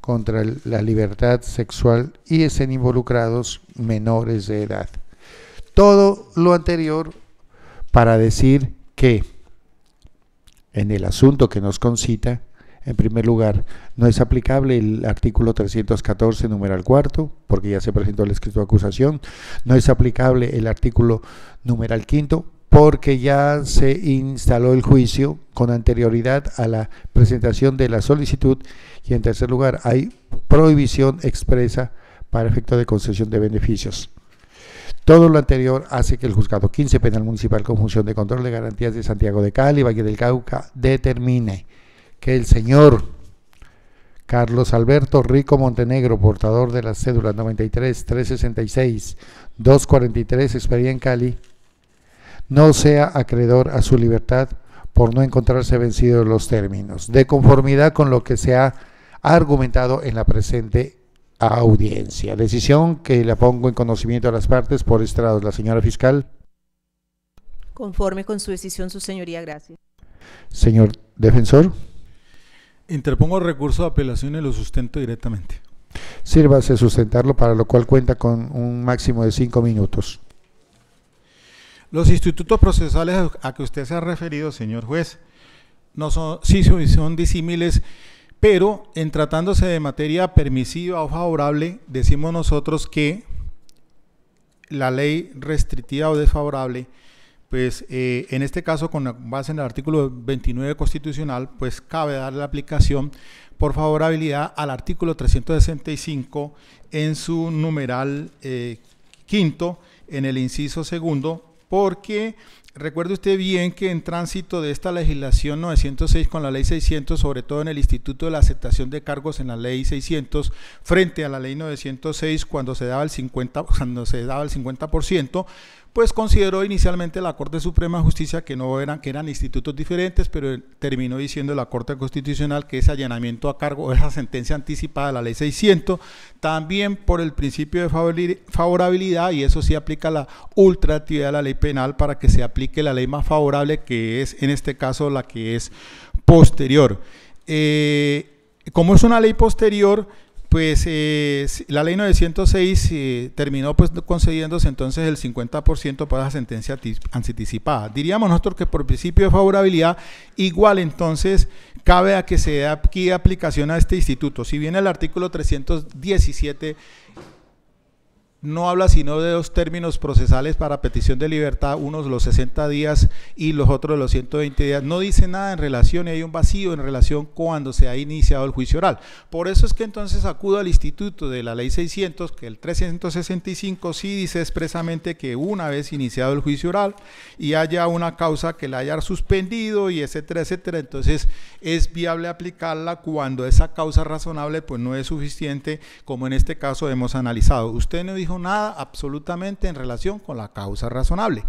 contra la libertad sexual y estén involucrados menores de edad. Todo lo anterior para decir que en el asunto que nos concita, en primer lugar, no es aplicable el artículo 314, numeral cuarto, porque ya se presentó el escrito de acusación. No es aplicable el artículo numeral quinto, porque ya se instaló el juicio con anterioridad a la presentación de la solicitud. Y en tercer lugar, hay prohibición expresa para efecto de concesión de beneficios. Todo lo anterior hace que el Juzgado 15 Penal Municipal con función de control de garantías de Santiago de Cali, Valle del Cauca, determine que el señor Carlos Alberto Rico Montenegro, portador de las cédulas 93, 366, 243, expedida en Cali, no sea acreedor a su libertad por no encontrarse vencido en los términos, de conformidad con lo que se ha argumentado en la presente audiencia. Decisión que la pongo en conocimiento de las partes por estrado. La señora fiscal. Conforme con su decisión, su señoría, gracias. Señor defensor. Interpongo recurso de apelación y lo sustento directamente. Sírvase sustentarlo, para lo cual cuenta con un máximo de 5 minutos. Los institutos procesales a que usted se ha referido, señor juez, son disímiles, pero en tratándose de materia permisiva o favorable, decimos nosotros que la ley restrictiva o desfavorable, pues en este caso, con base en el artículo 29 constitucional, pues cabe darle la aplicación por favorabilidad al artículo 365 en su numeral quinto, en el inciso segundo, porque recuerde usted bien que en tránsito de esta legislación 906 con la ley 600, sobre todo en el Instituto de la Aceptación de Cargos en la ley 600, frente a la ley 906 cuando se daba el 50%, pues consideró inicialmente la Corte Suprema de Justicia que eran institutos diferentes, pero terminó diciendo la Corte Constitucional que ese allanamiento a cargo, esa sentencia anticipada de la ley 600, también por el principio de favorabilidad, y eso sí aplica la ultraactividad de la ley penal para que se aplique la ley más favorable, que es en este caso la que es posterior. Como es una ley posterior, pues la ley 906 terminó pues concediéndose entonces el 50% para esa sentencia anticipada. Diríamos nosotros que por principio de favorabilidad, igual entonces cabe a que se dé aquí aplicación a este instituto. Si bien el artículo 317 no habla sino de dos términos procesales para petición de libertad, unos los 60 días y los otros los 120 días. No dice nada en relación, y hay un vacío en relación cuando se ha iniciado el juicio oral. Por eso es que entonces acudo al instituto de la ley 600, que el 365 sí dice expresamente que una vez iniciado el juicio oral y haya una causa que la haya suspendido y etcétera, etcétera, entonces es viable aplicarla cuando esa causa razonable pues no es suficiente, como en este caso hemos analizado. Usted no dijo nada absolutamente en relación con la causa razonable.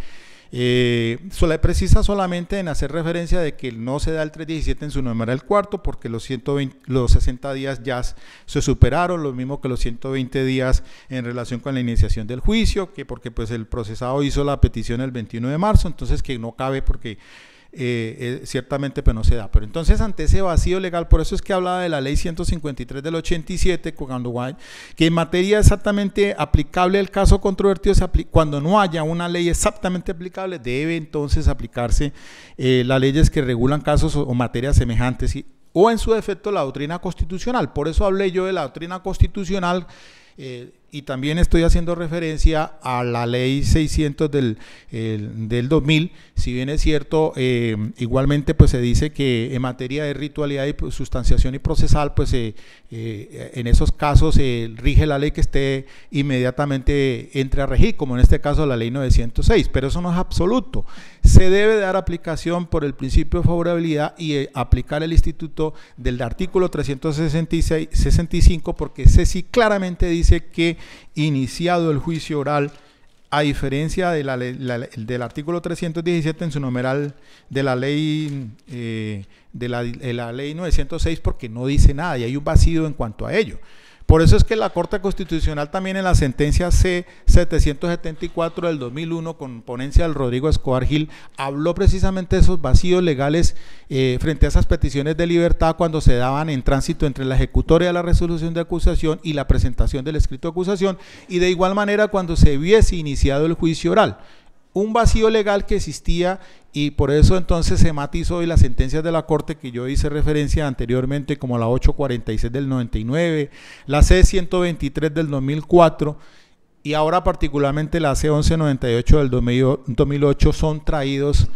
Precisa solamente en hacer referencia de que no se da el 317 en su numeral cuarto porque los 60 días ya se superaron, lo mismo que los 120 días en relación con la iniciación del juicio, que porque pues el procesado hizo la petición el 21 de marzo, entonces que no cabe porque ciertamente pues no se da. Pero entonces ante ese vacío legal, por eso es que hablaba de la ley 153 del 87, que en materia exactamente aplicable al caso controvertido, cuando no haya una ley exactamente aplicable, debe entonces aplicarse las leyes que regulan casos o materias semejantes, o en su defecto la doctrina constitucional. Por eso hablé yo de la doctrina constitucional, y también estoy haciendo referencia a la ley 600 del 2000, si bien es cierto, igualmente pues se dice que en materia de ritualidad y sustanciación y procesal, pues en esos casos rige la ley que esté inmediatamente entre a regir, como en este caso la ley 906, pero eso no es absoluto. Se debe dar aplicación por el principio de favorabilidad y aplicar el instituto del artículo 365, porque ese sí claramente dice que iniciado el juicio oral a diferencia de del artículo 317 en su numeral de la ley de la ley 906, porque no dice nada y hay un vacío en cuanto a ello. Por eso es que la Corte Constitucional también en la sentencia C-774 del 2001, con ponencia del Rodrigo Escobar Gil, habló precisamente de esos vacíos legales frente a esas peticiones de libertad cuando se daban en tránsito entre la ejecutoria de la resolución de acusación y la presentación del escrito de acusación, y de igual manera cuando se hubiese iniciado el juicio oral. Un vacío legal que existía, y por eso entonces se matizó hoy las sentencias de la Corte que yo hice referencia anteriormente, como la 846 del 99, la C-123 del 2004 y ahora particularmente la C-1198 del 2008, son traídos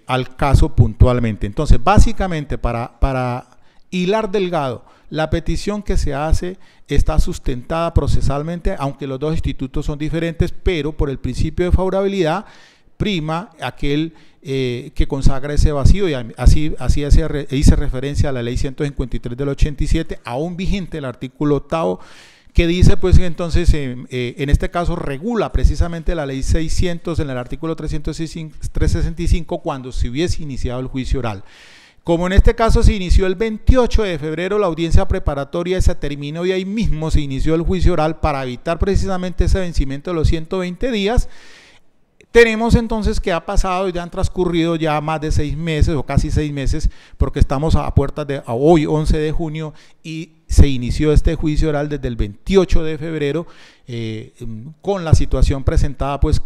al caso puntualmente. Entonces, básicamente, para hilar delgado, la petición que se hace está sustentada procesalmente, aunque los dos institutos son diferentes, pero por el principio de favorabilidad prima aquel que consagra ese vacío, y así hice referencia a la ley 153 del 87, aún vigente el artículo 8, que dice pues entonces en este caso regula precisamente la ley 600 en el artículo 365 cuando se hubiese iniciado el juicio oral. Como en este caso se inició el 28 de febrero la audiencia preparatoria, se terminó y ahí mismo se inició el juicio oral para evitar precisamente ese vencimiento de los 120 días, tenemos entonces que ha pasado, ya han transcurrido ya más de 6 meses o casi 6 meses, porque estamos a puertas de hoy 11 de junio y se inició este juicio oral desde el 28 de febrero con la situación presentada pues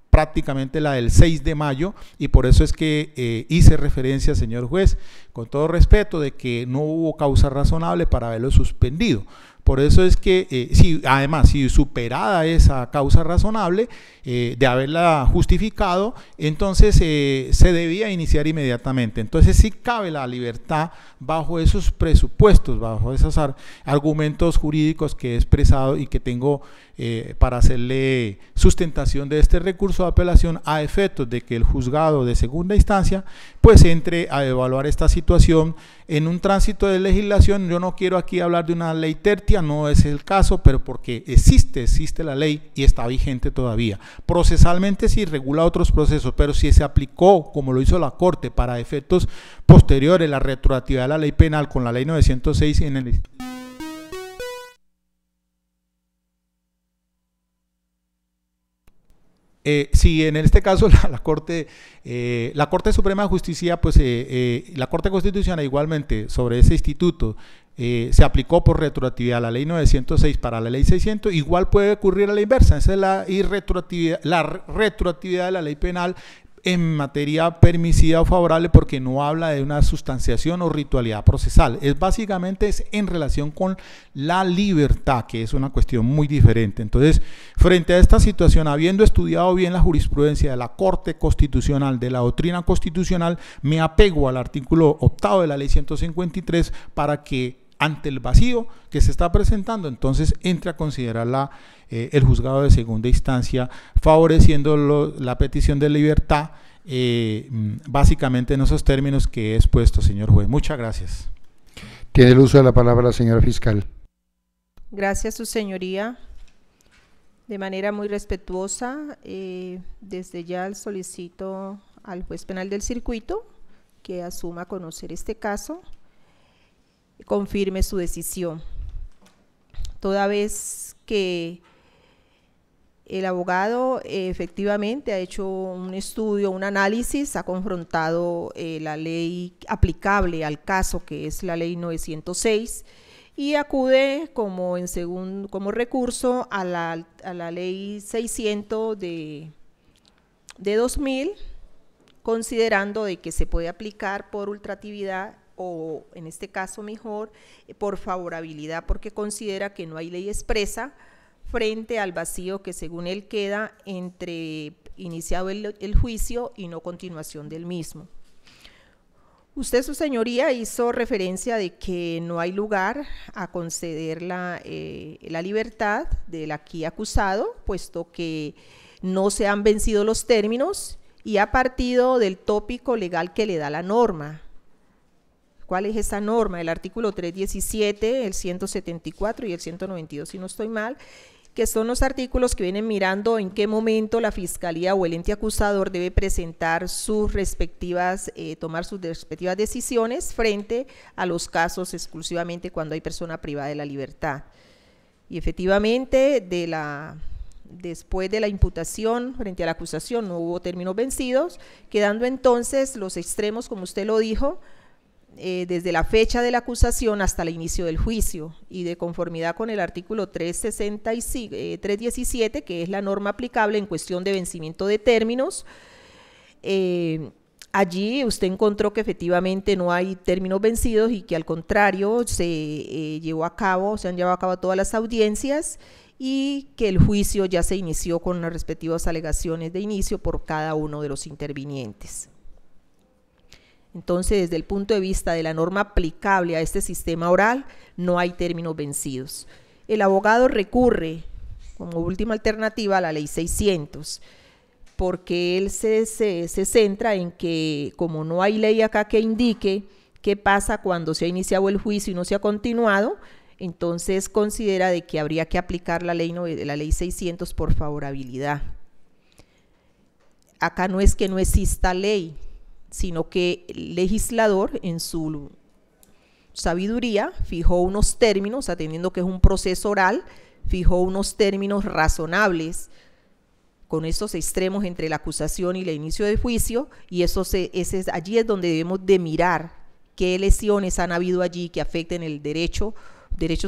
prácticamente la del 6 de mayo, y por eso es que hice referencia, señor juez, con todo respeto, de que no hubo causa razonable para haberlo suspendido. Por eso es que, además, si superada esa causa razonable de haberla justificado, entonces se debía iniciar inmediatamente. Entonces sí cabe la libertad bajo esos presupuestos, bajo esos argumentos jurídicos que he expresado y que tengo para hacerle sustentación de este recurso de apelación, a efectos de que el juzgado de segunda instancia pues entre a evaluar esta situación en un tránsito de legislación. Yo no quiero aquí hablar de una ley tertia, no es el caso, pero porque existe la ley y está vigente todavía. Procesalmente sí regula otros procesos, pero si se aplicó, como lo hizo la Corte, para efectos posteriores, la retroactividad de la ley penal con la ley 906 en el... si en este caso la Corte Suprema de Justicia, pues la Corte Constitucional igualmente sobre ese instituto se aplicó por retroactividad la ley 906 para la ley 600, igual puede ocurrir a la inversa. Esa es la retroactividad de la ley penal en materia permisiva o favorable, porque no habla de una sustanciación o ritualidad procesal, básicamente es en relación con la libertad, que es una cuestión muy diferente. Entonces, frente a esta situación, habiendo estudiado bien la jurisprudencia de la Corte Constitucional, de la doctrina constitucional, me apego al artículo 8 de la ley 153 para que ante el vacío que se está presentando, entonces entre a considerar el juzgado de segunda instancia, favoreciendo la petición de libertad, básicamente en esos términos que he expuesto, señor juez. Muchas gracias. Tiene el uso de la palabra la señora fiscal. Gracias, su señoría. De manera muy respetuosa, desde ya solicito al juez penal del circuito que asuma conocer este caso, confirme su decisión, toda vez que el abogado efectivamente ha hecho un estudio, un análisis, ha confrontado la ley aplicable al caso, que es la ley 906, y acude como recurso a la ley 600 de 2000, considerando de que se puede aplicar por ultratividad o en este caso mejor por favorabilidad, porque considera que no hay ley expresa frente al vacío que según él queda entre iniciado el juicio y no continuación del mismo. Usted, su señoría, hizo referencia de que no hay lugar a conceder la libertad del aquí acusado, puesto que no se han vencido los términos y ha partido del tópico legal que le da la norma. ¿Cuál es esa norma? El artículo 317, el 174 y el 192, si no estoy mal, que son los artículos que vienen mirando en qué momento la Fiscalía o el ente acusador debe presentar sus respectivas, tomar sus respectivas decisiones frente a los casos exclusivamente cuando hay persona privada de la libertad. Y efectivamente, después de la imputación frente a la acusación no hubo términos vencidos, quedando entonces los extremos, como usted lo dijo, desde la fecha de la acusación hasta el inicio del juicio, y de conformidad con el artículo 317, que es la norma aplicable en cuestión de vencimiento de términos, allí usted encontró que efectivamente no hay términos vencidos y que al contrario se han llevado a cabo todas las audiencias y que el juicio ya se inició con las respectivas alegaciones de inicio por cada uno de los intervinientes. Entonces, desde el punto de vista de la norma aplicable a este sistema oral, no hay términos vencidos. El abogado recurre como última alternativa a la ley 600, porque él se centra en que como no hay ley acá que indique qué pasa cuando se ha iniciado el juicio y no se ha continuado, entonces considera de que habría que aplicar la ley 600 por favorabilidad. Acá no es que no exista ley, sino que el legislador en su sabiduría fijó unos términos, atendiendo que es un proceso oral, fijó unos términos razonables con estos extremos entre la acusación y el inicio del juicio, y allí es donde debemos de mirar qué lesiones han habido allí que afecten el derechos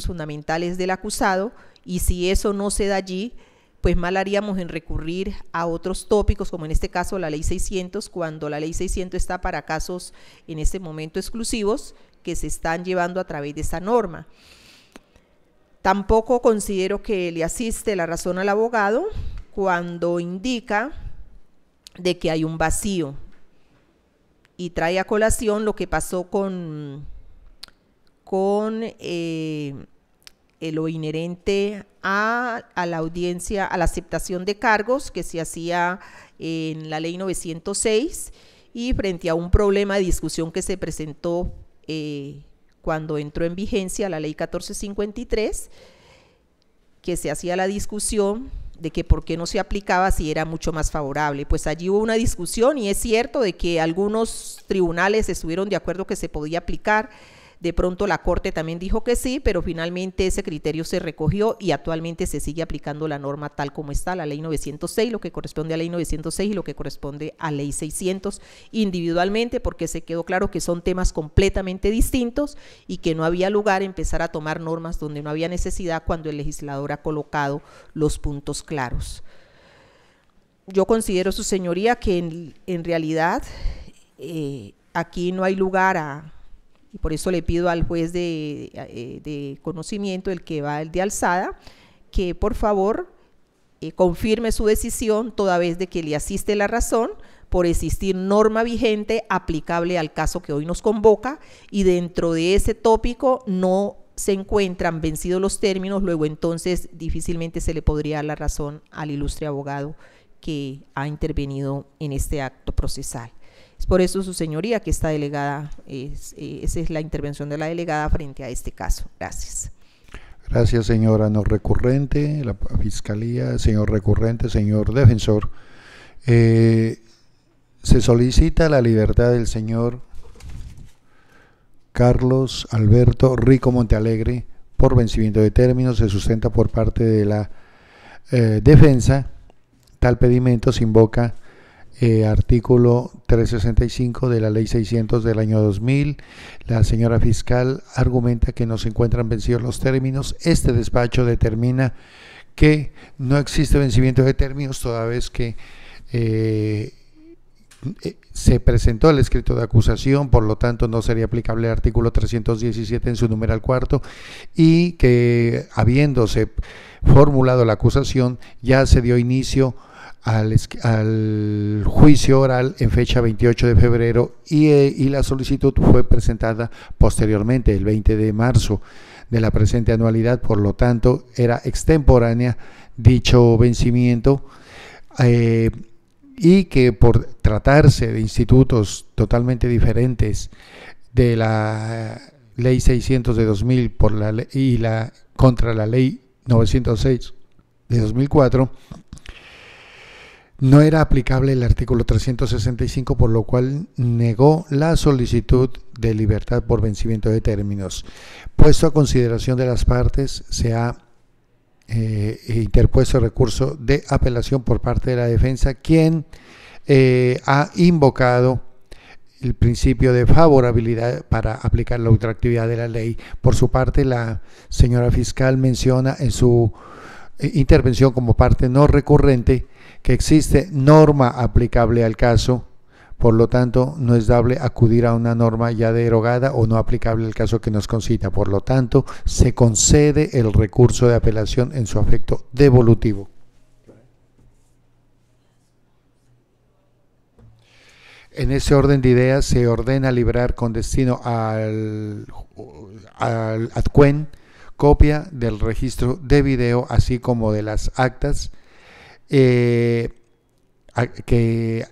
fundamentales del acusado, y si eso no se da allí, pues mal haríamos en recurrir a otros tópicos, como en este caso la ley 600, cuando la ley 600 está para casos en este momento exclusivos que se están llevando a través de esa norma. Tampoco considero que le asiste la razón al abogado cuando indica de que hay un vacío y trae a colación lo que pasó con lo inherente a la audiencia, a la aceptación de cargos que se hacía en la ley 906 y frente a un problema de discusión que se presentó cuando entró en vigencia la ley 1453, que se hacía la discusión de que por qué no se aplicaba si era mucho más favorable. Pues allí hubo una discusión y es cierto de que algunos tribunales estuvieron de acuerdo que se podía aplicar. De pronto la Corte también dijo que sí, pero finalmente ese criterio se recogió y actualmente se sigue aplicando la norma tal como está, la ley 906, lo que corresponde a ley 906 y lo que corresponde a ley 600 individualmente, porque se quedó claro que son temas completamente distintos y que no había lugar a empezar a tomar normas donde no había necesidad cuando el legislador ha colocado los puntos claros. Yo considero, su señoría, que en realidad aquí no hay lugar y por eso le pido al juez de conocimiento, el de alzada, que por favor confirme su decisión toda vez de que le asiste la razón por existir norma vigente aplicable al caso que hoy nos convoca, y dentro de ese tópico no se encuentran vencidos los términos, luego entonces difícilmente se le podría dar la razón al ilustre abogado que ha intervenido en este acto procesal. Es por eso, su señoría, que esta delegada, esa es la intervención de la delegada frente a este caso. Gracias. Gracias, señora no recurrente, la Fiscalía, señor recurrente, señor defensor. Se solicita la libertad del señor Carlos Alberto Rico Montealegre por vencimiento de términos. Se sustenta por parte de la defensa. Tal pedimento se invoca artículo 365 de la ley 600 del año 2000. La señora fiscal argumenta que no se encuentran vencidos los términos. Este despacho determina que no existe vencimiento de términos toda vez que se presentó el escrito de acusación, por lo tanto no sería aplicable el artículo 317 en su numeral cuarto, y que habiéndose formulado la acusación ya se dio inicio al juicio oral en fecha 28 de febrero y la solicitud fue presentada posteriormente, el 20 de marzo de la presente anualidad. Por lo tanto, era extemporánea dicho vencimiento, y que por tratarse de institutos totalmente diferentes de la ley 600 de 2000 contra la ley 906 de 2004, no era aplicable el artículo 365, por lo cual negó la solicitud de libertad por vencimiento de términos. Puesto a consideración de las partes, se ha interpuesto recurso de apelación por parte de la defensa, quien ha invocado el principio de favorabilidad para aplicar la ultraactividad de la ley. Por su parte, la señora fiscal menciona en su intervención como parte no recurrente que existe norma aplicable al caso, por lo tanto no es dable acudir a una norma ya derogada o no aplicable al caso que nos concita. Por lo tanto, se concede el recurso de apelación en su efecto devolutivo. En ese orden de ideas se ordena liberar con destino al adcuen copia del registro de video, así como de las actas que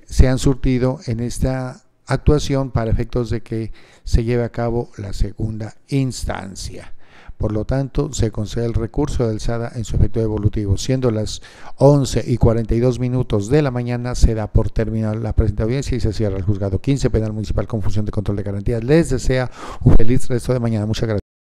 se han surtido en esta actuación para efectos de que se lleve a cabo la segunda instancia. Por lo tanto, se concede el recurso de alzada en su efecto devolutivo. Siendo las 11:42 de la mañana, se da por terminada la presente audiencia y se cierra el juzgado 15 Penal Municipal con función de control de garantías. Les desea un feliz resto de mañana. Muchas gracias.